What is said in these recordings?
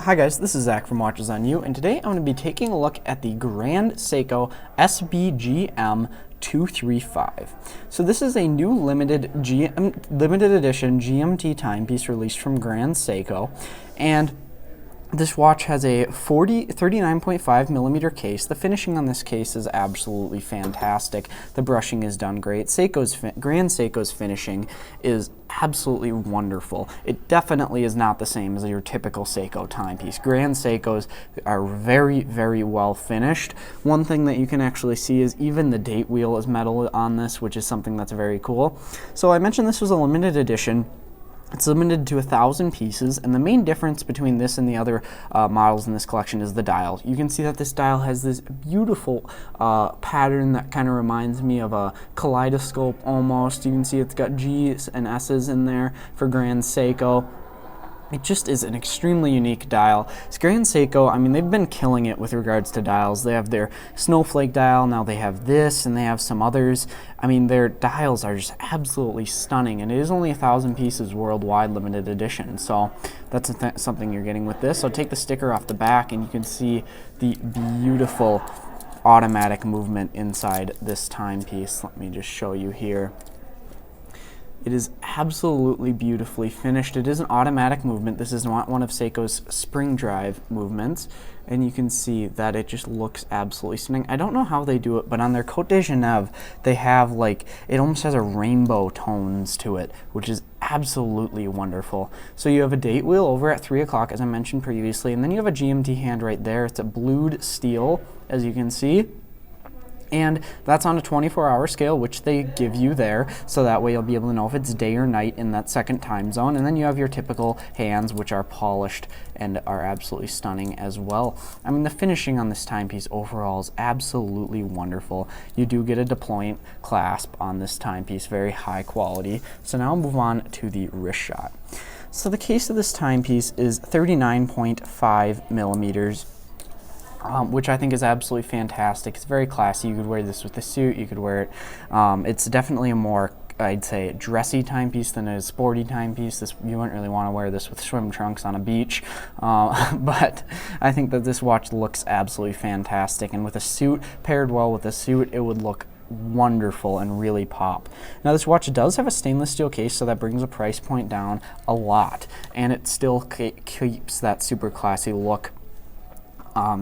Hi guys, this is Zach from Watches on You, and today I'm going to be taking a look at the Grand Seiko SBGM235. So this is a new limited edition GMT timepiece released from Grand Seiko, and this watch has a 39.5 millimeter case. The finishing on this case is absolutely fantastic. The brushing is done great. Grand Seiko's finishing is absolutely wonderful. It definitely is not the same as your typical Seiko timepiece. Grand Seikos are very, very well finished. One thing that you can actually see is even the date wheel is metal on this, which is something that's very cool. So I mentioned this was a limited edition. It's limited to 1,000 pieces, and the main difference between this and the other models in this collection is the dial. You can see that this dial has this beautiful pattern that kind of reminds me of a kaleidoscope almost. You can see it's got G's and S's in there for Grand Seiko. It just is an extremely unique dial. It's Grand Seiko, I mean, they've been killing it with regards to dials. They have their snowflake dial, now they have this, and they have some others. I mean, their dials are just absolutely stunning, and it is only 1,000 pieces worldwide limited edition, so that's something you're getting with this. So take the sticker off the back, and you can see the beautiful automatic movement inside this timepiece. Let me just show you here. It is absolutely beautifully finished. It is an automatic movement. This is not one of Seiko's spring drive movements, and you can see that it just looks absolutely stunning. I don't know how they do it, but on their Côte de Genève, they have like, it almost has a rainbow tones to it, which is absolutely wonderful. So you have a date wheel over at 3 o'clock, as I mentioned previously, and then you have a GMT hand right there. It's a blued steel, as you can see. And that's on a 24-hour scale, which they give you there, so that way you'll be able to know if it's day or night in that second time zone. And then you have your typical hands, which are polished and are absolutely stunning as well. I mean, the finishing on this timepiece overall is absolutely wonderful. You do get a deployant clasp on this timepiece, very high quality. So now I'll move on to the wrist shot. So the case of this timepiece is 39.5 millimeters. Which I think is absolutely fantastic. It's very classy. You could wear this with a suit. You could wear it. It's definitely a more, I'd say, dressy timepiece than a sporty timepiece. You wouldn't really want to wear this with swim trunks on a beach. But I think that this watch looks absolutely fantastic. And with a suit, paired well with a suit, it would look wonderful and really pop. Now this watch does have a stainless steel case, so that brings the price point down a lot. And it still keeps that super classy look.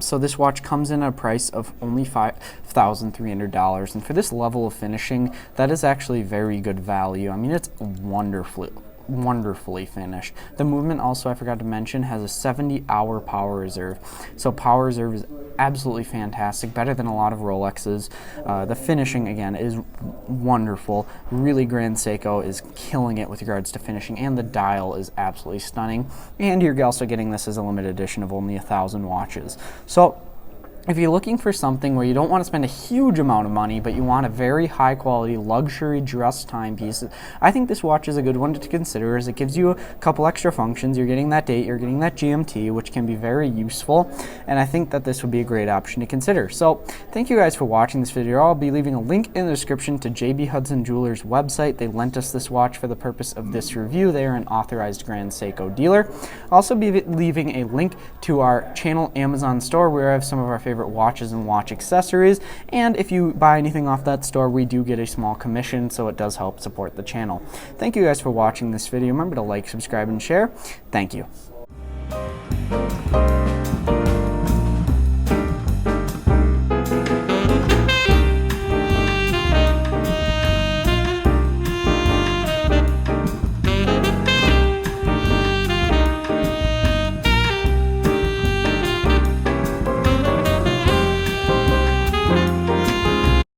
So this watch comes in at a price of only $5,300, and for this level of finishing, that is actually very good value. I mean, it's wonderfully finished. The movement also, I forgot to mention, has a 70-hour power reserve. So power reserve is absolutely fantastic, better than a lot of Rolexes. The finishing, again, is wonderful. Really, Grand Seiko is killing it with regards to finishing, and the dial is absolutely stunning. And you're also getting this as a limited edition of only 1,000 watches. So if you're looking for something where you don't want to spend a huge amount of money, but you want a very high quality luxury dress timepiece, I think this watch is a good one to consider, as it gives you a couple extra functions. You're getting that date, you're getting that GMT, which can be very useful, and I think that this would be a great option to consider. So thank you guys for watching this video. I'll be leaving a link in the description to JB Hudson Jewelers website. They lent us this watch for the purpose of this review. They are an authorized Grand Seiko dealer. I'll also be leaving a link to our channel Amazon store, where I have some of our favorite watches and watch accessories, and if you buy anything off that store, we do get a small commission, so it does help support the channel. Thank you guys for watching this video. Remember to like, subscribe, and share. Thank you.